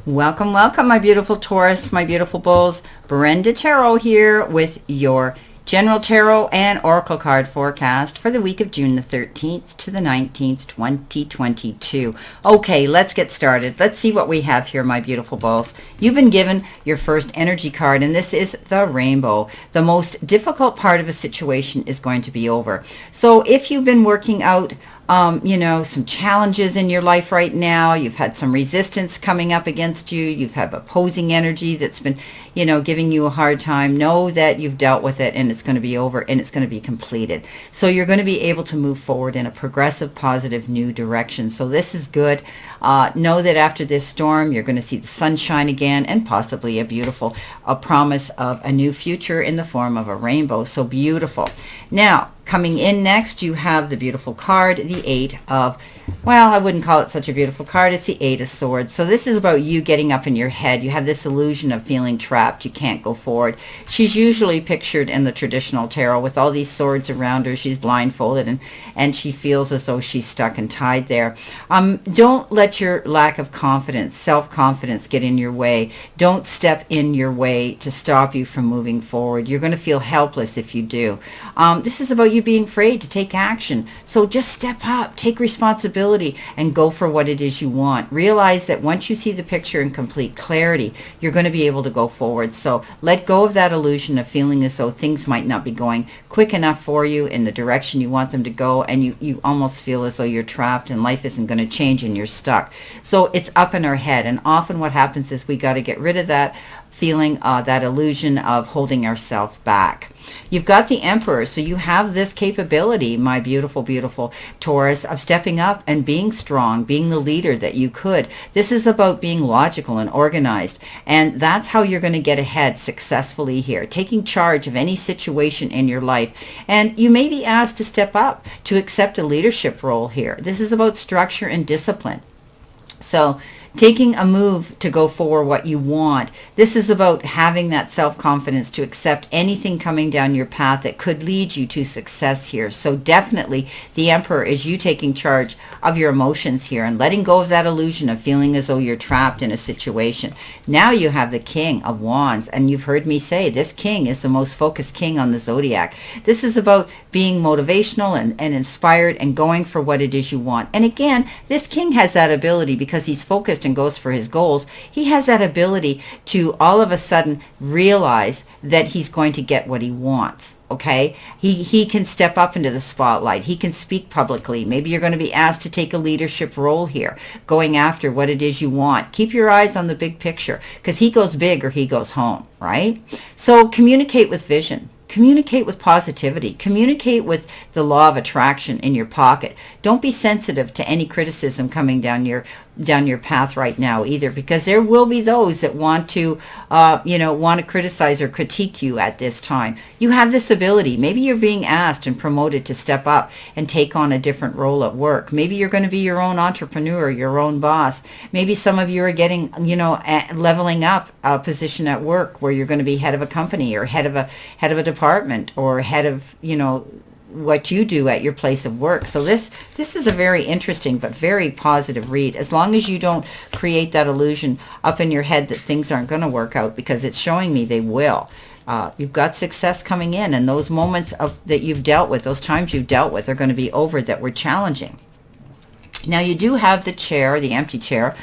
Welcome, welcome, my beautiful Taurus, my beautiful bulls. Brenda Tarot here with your General Tarot and Oracle card forecast for the week of June the 13th to the 19th, 2022. Okay, let's get started. Let's see what we have here, my beautiful bulls. You've been given your first energy card, and this is the rainbow. The most difficult part of a situation is going to be over. So if you've been working out some challenges in your life right now, you've had some resistance coming up against you, you've had opposing energy that's been, giving you a hard time, know that you've dealt with it and it's going to be over and it's going to be completed. So you're going to be able to move forward in a progressive, positive, new direction. So this is good. Know that after this storm, you're going to see the sunshine again and possibly a promise of a new future in the form of a rainbow. So beautiful. Now, coming in next, you have the beautiful card, the Eight of, well, I wouldn't call it such a beautiful card. It's the Eight of Swords. So this is about you getting up in your head. You have this illusion of feeling trapped. You can't go forward. She's usually pictured in the traditional tarot with all these swords around her. She's blindfolded and she feels as though she's stuck and tied there. Don't let your lack of confidence, self-confidence get in your way. Don't step in your way to stop you from moving forward. You're going to feel helpless if you do. This is about you being afraid to take action. So just step up, take responsibility, and go for what it is you want. Realize that once you see the picture in complete clarity, you're going to be able to go forward. So let go of that illusion of feeling as though things might not be going quick enough for you in the direction you want them to go, and you almost feel as though you're trapped and life isn't going to change and you're stuck. So it's up in our head, and often what happens is we got to get rid of that feeling, that illusion of holding ourselves back. You've got the Emperor, so you have this capability, my beautiful, beautiful Taurus, of stepping up and being strong, being the leader that you could. This is about being logical and organized, and that's how you're going to get ahead successfully here, taking charge of any situation in your life. And you may be asked to step up, to accept a leadership role here. This is about structure and discipline. So taking a move to go for what you want. This is about having that self-confidence to accept anything coming down your path that could lead you to success here. So definitely the Emperor is you taking charge of your emotions here and letting go of that illusion of feeling as though you're trapped in a situation. Now you have the King of Wands, and you've heard me say this king is the most focused king on the zodiac. This is about being motivational and inspired and going for what it is you want. And again, this king has that ability because he's focused and goes for his goals. He has that ability to all of a sudden realize that he's going to get what he wants. Okay, he can step up into the spotlight. He can speak publicly. Maybe you're going to be asked to take a leadership role here, going after what it is you want. Keep your eyes on the big picture, because he goes big or he goes home, right? So communicate with vision. Communicate with positivity. Communicate with the law of attraction in your pocket. Don't be sensitive to any criticism coming down your path right now either, because there will be those that want to criticize or critique you at this time. You have this ability. Maybe you're being asked and promoted to step up and take on a different role at work. Maybe you're going to be your own entrepreneur, your own boss. Maybe some of you are getting, leveling up a position at work where you're going to be head of a company or head of a department or head of, what you do at your place of work. So this is a very interesting but very positive read, as long as you don't create that illusion up in your head that things aren't going to work out, because it's showing me they will. You've got success coming in, and those moments that you've dealt with, those times you've dealt with, are going to be over that were challenging. Now you do have the chair, the empty chair.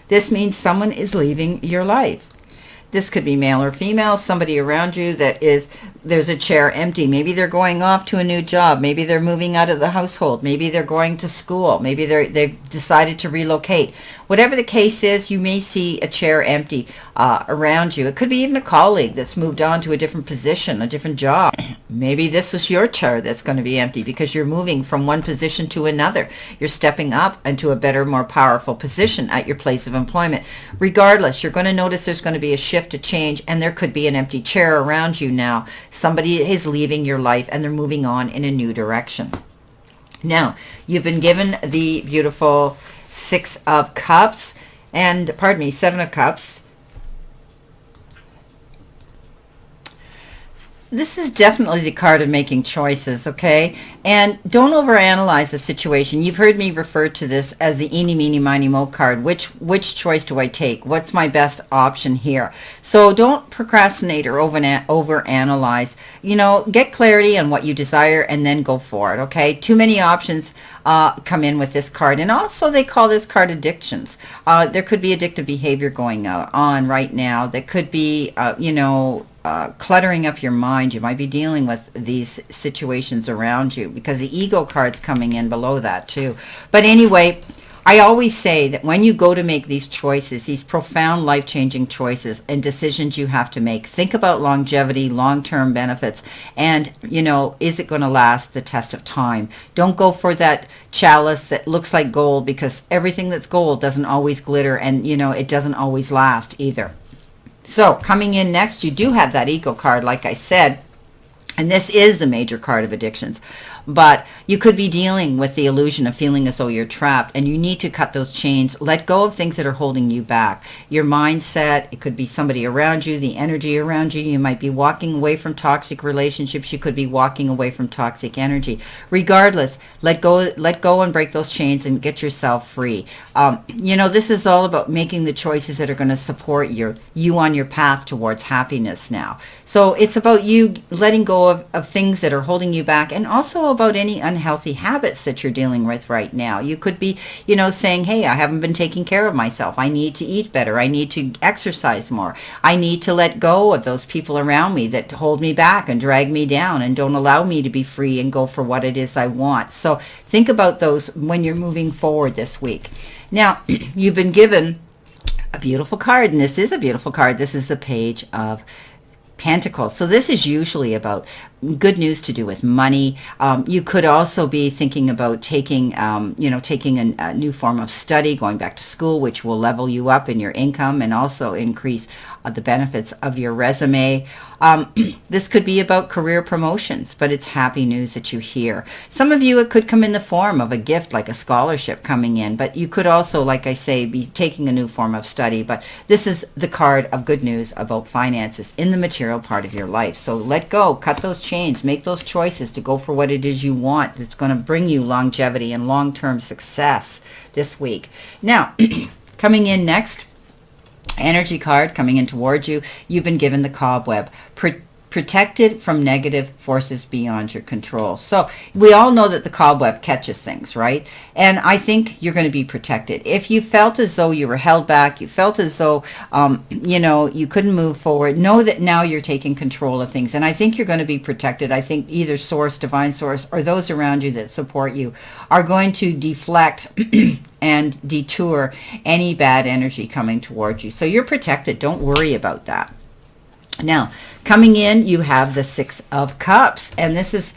This means someone is leaving your life. This could be male or female, somebody around you there's a chair empty. Maybe they're going off to a new job. Maybe they're moving out of the household. Maybe they're going to school. Maybe they've decided to relocate. Whatever the case is, you may see a chair empty around you. It could be even a colleague that's moved on to a different position, a different job. Maybe this is your chair that's going to be empty because you're moving from one position to another. You're stepping up into a better, more powerful position at your place of employment. Regardless, you're going to notice there's going to be a shift, a change, and there could be an empty chair around you now. Somebody is leaving your life and they're moving on in a new direction. Now, you've been given the beautiful Seven of Cups. This is definitely the card of making choices, okay? And don't overanalyze the situation. You've heard me refer to this as the eeny, meeny, miny, mo card. Which choice do I take? What's my best option here? So don't procrastinate or overanalyze. Get clarity on what you desire and then go for it, okay? Too many options come in with this card. And also they call this card addictions. There could be addictive behavior going on right now. That could be, cluttering up your mind. You might be dealing with these situations around you because the ego card's coming in below that too. But anyway, I always say that when you go to make these choices, these profound life-changing choices and decisions you have to make, think about longevity, long-term benefits, and, is it going to last the test of time? Don't go for that chalice that looks like gold, because everything that's gold doesn't always glitter, and, it doesn't always last either. So coming in next, you do have that ego card, like I said, and this is the major card of addictions. But you could be dealing with the illusion of feeling as though you're trapped, and you need to cut those chains. Let go of things that are holding you back. Your mindset, it could be somebody around you, the energy around you. You might be walking away from toxic relationships. You could be walking away from toxic energy. Regardless, let go and break those chains and get yourself free. This is all about making the choices that are going to support you on your path towards happiness now. So it's about you letting go of things that are holding you back, and also about any unhealthy habits that you're dealing with right now. You could be, saying, hey, I haven't been taking care of myself. I need to eat better. I need to exercise more. I need to let go of those people around me that hold me back and drag me down and don't allow me to be free and go for what it is I want. So think about those when you're moving forward this week. Now, you've been given a beautiful card, and this is a beautiful card. This is the Page of Pentacles. So this is usually about good news to do with money. You could also be thinking about taking a new form of study, going back to school, which will level you up in your income and also increase the benefits of your resume. This could be about career promotions, but it's happy news that you hear. Some of you, it could come in the form of a gift, like a scholarship coming in, but you could also, like I say, be taking a new form of study. But this is the card of good news about finances in the material part of your life. So let go, cut those chains, make those choices to go for what it is you want. That's going to bring you longevity and long-term success this week. Now, coming in next, energy card coming in towards you. You've been given the cobweb. Protected from negative forces beyond your control. So we all know that the cobweb catches things, right? And I think you're going to be protected. If you felt as though you were held back, you felt as though, you couldn't move forward, know that now you're taking control of things. And I think you're going to be protected. I think either source, divine source, or those around you that support you are going to deflect and detour any bad energy coming towards you. So you're protected. Don't worry about that. Now, coming in, you have the Six of Cups, and this is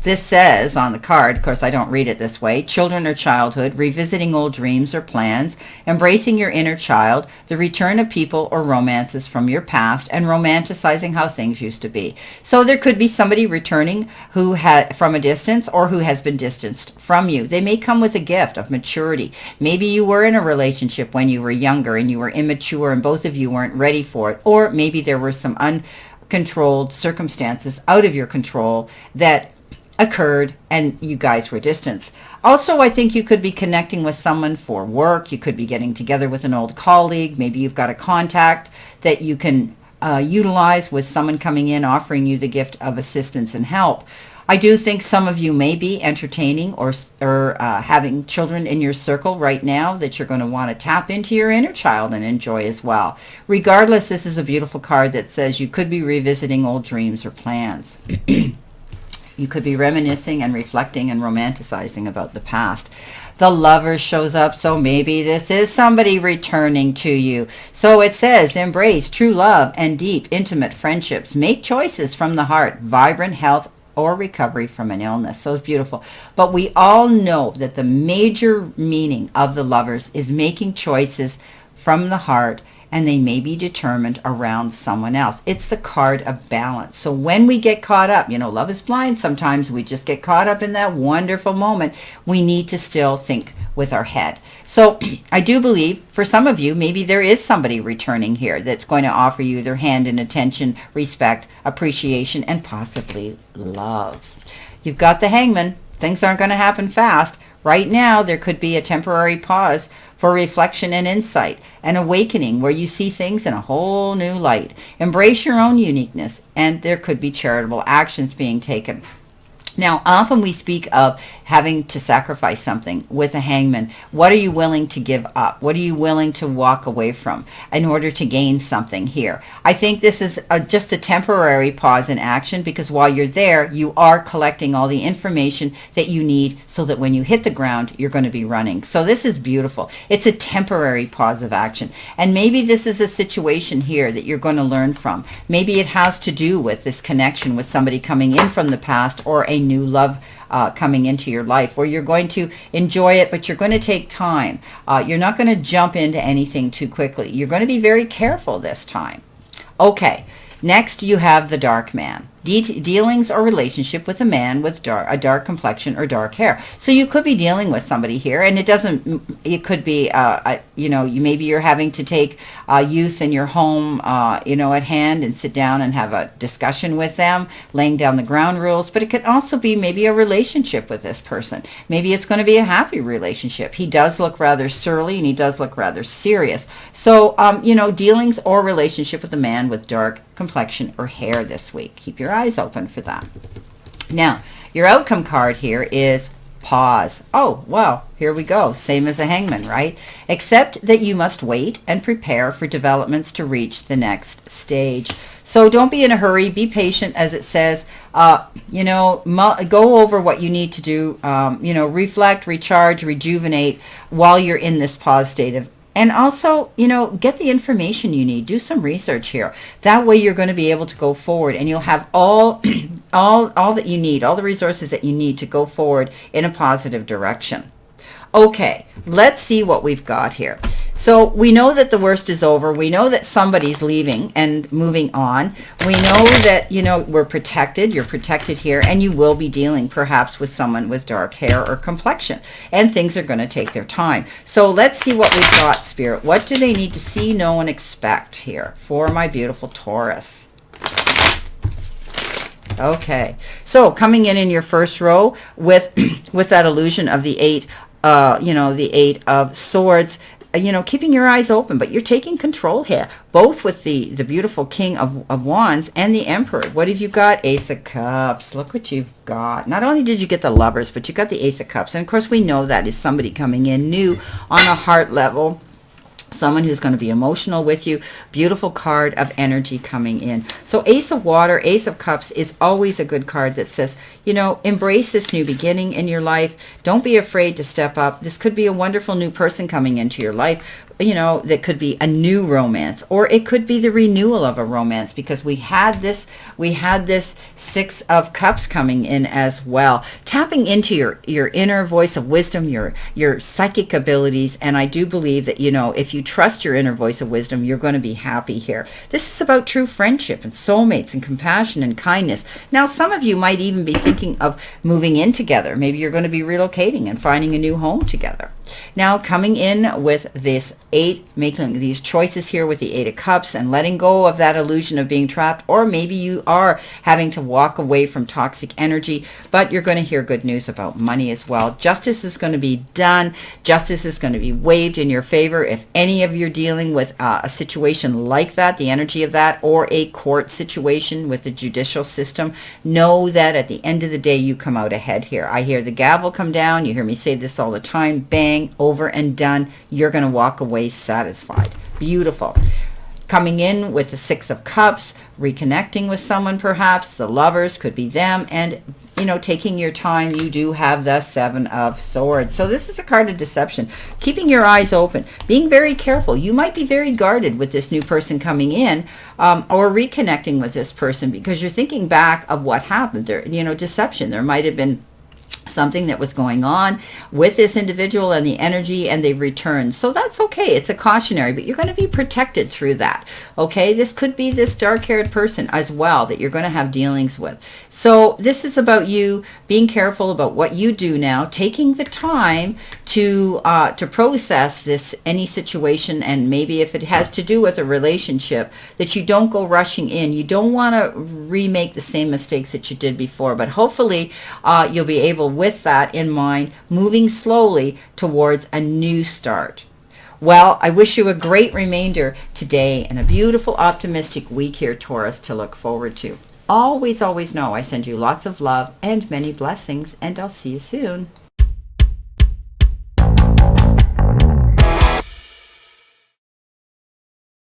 this says on the card, of course I don't read it this way, children or childhood, revisiting old dreams or plans, embracing your inner child, the return of people or romances from your past, and romanticizing how things used to be. So there could be somebody returning who had from a distance or who has been distanced from you. They may come with a gift of maturity. Maybe you were in a relationship when you were younger and you were immature and both of you weren't ready for it, or maybe there were some uncontrolled circumstances out of your control that occurred and you guys were distanced. Also, I think you could be connecting with someone for work. You could be getting together with an old colleague. Maybe you've got a contact that you can utilize with someone coming in offering you the gift of assistance and help. I do think some of you may be entertaining or having children in your circle right now that you're going to want to tap into your inner child and enjoy as well. Regardless, this is a beautiful card that says you could be revisiting old dreams or plans. You could be reminiscing and reflecting and romanticizing about the past. The Lover shows up, so maybe this is somebody returning to you. So it says, embrace true love and deep, intimate friendships. Make choices from the heart, vibrant health, or recovery from an illness. So it's beautiful. But we all know that the major meaning of the Lovers is making choices from the heart and they may be determined around someone else. It's the card of balance. So when we get caught up, love is blind. Sometimes we just get caught up in that wonderful moment. We need to still think with our head. So I do believe for some of you, maybe there is somebody returning here that's going to offer you their hand in attention, respect, appreciation, and possibly love. You've got the Hangman. Things aren't going to happen fast. Right now, there could be a temporary pause for reflection and insight, an awakening where you see things in a whole new light. Embrace your own uniqueness, and there could be charitable actions being taken. Now, often we speak of having to sacrifice something with a hangman. What are you willing to give up? What are you willing to walk away from in order to gain something here? I think this is just a temporary pause in action, because while you're there, you are collecting all the information that you need so that when you hit the ground, you're going to be running. So this is beautiful. It's a temporary pause of action. And maybe this is a situation here that you're going to learn from. Maybe it has to do with this connection with somebody coming in from the past, or a new love coming into your life, where you're going to enjoy it, but you're going to take time. You're not going to jump into anything too quickly. You're going to be very careful this time. Okay, next you have the dark man. Dealings or relationship with a man with a dark complexion or dark hair. So you could be dealing with somebody here, and it could be, maybe you're having to take youth in your home, at hand and sit down and have a discussion with them, laying down the ground rules. But it could also be maybe a relationship with this person. Maybe it's going to be a happy relationship. He does look rather surly, and he does look rather serious. So, dealings or relationship with a man with dark complexion or hair this week. Keep your eyes open for that. Now, your outcome card here is pause. Oh, well, here we go. Same as a hangman, right? Except that you must wait and prepare for developments to reach the next stage. So don't be in a hurry. Be patient, as it says. Go over what you need to do. Reflect, recharge, rejuvenate while you're in this pause state of. And also, get the information you need. Do some research here. That way you're going to be able to go forward, and you'll have all that you need, all the resources that you need to go forward in a positive direction. Okay, let's see what we've got here. So we know that the worst is over. We know that somebody's leaving and moving on. We know that, we're protected. You're protected here, and you will be dealing perhaps with someone with dark hair or complexion, and things are going to take their time. So let's see what we've got, Spirit. What do they need to see, know, and expect here for my beautiful Taurus? Okay, so coming in your first row with that illusion of the eight, the Eight of Swords, keeping your eyes open, but you're taking control here, both with the beautiful King of Wands and the Emperor. What have you got? Ace of Cups. Look what you've got. Not only did you get the Lovers, but you got the Ace of Cups. And of course, we know that is somebody coming in new on a heart level. Someone who's going to be emotional with you. Beautiful card of energy coming in. So Ace of Water, Ace of Cups is always a good card that says, embrace this new beginning in your life. Don't be afraid to step up. This could be a wonderful new person coming into your life. That could be a new romance, or it could be the renewal of a romance, because we had this Six of Cups coming in as well, tapping into your inner voice of wisdom, your psychic abilities. And I do believe that, if you trust your inner voice of wisdom, you're going to be happy here. This is about true friendship and soulmates and compassion and kindness. Now, some of you might even be thinking of moving in together. Maybe you're going to be relocating and finding a new home together. Now, coming in with this 8, making these choices here with the 8 of Cups and letting go of that illusion of being trapped, or maybe you are having to walk away from toxic energy, but you're going to hear good news about money as well. Justice is going to be done. Justice is going to be waved in your favor. If any of you are dealing with a situation like that, the energy of that, or a court situation with the judicial system, know that at the end of the day, you come out ahead here. I hear the gavel come down. You hear me say this all the time. Bang. Over and done. You're going to walk away satisfied. Beautiful. Coming in with the 6 of Cups, reconnecting with someone perhaps. The Lovers could be them, and taking your time. You do have the 7 of Swords. So this is a card of deception. Keeping your eyes open, being very careful. You might be very guarded with this new person coming in, or reconnecting with this person, because you're thinking back of what happened there. Deception. There might have been something that was going on with this individual and the energy, and they returned. So that's okay. It's a cautionary, but you're going to be protected through that. Okay, this could be this dark-haired person as well that you're going to have dealings with. So this is about you being careful about what you do now, taking the time to process this, any situation, and maybe if it has to do with a relationship, that you don't go rushing in. You don't want to remake the same mistakes that you did before, but hopefully you'll be able, with that in mind, moving slowly towards a new start. Well, I wish you a great remainder today and a beautiful, optimistic week here, Taurus, to look forward to. Always, always know I send you lots of love and many blessings, and I'll see you soon.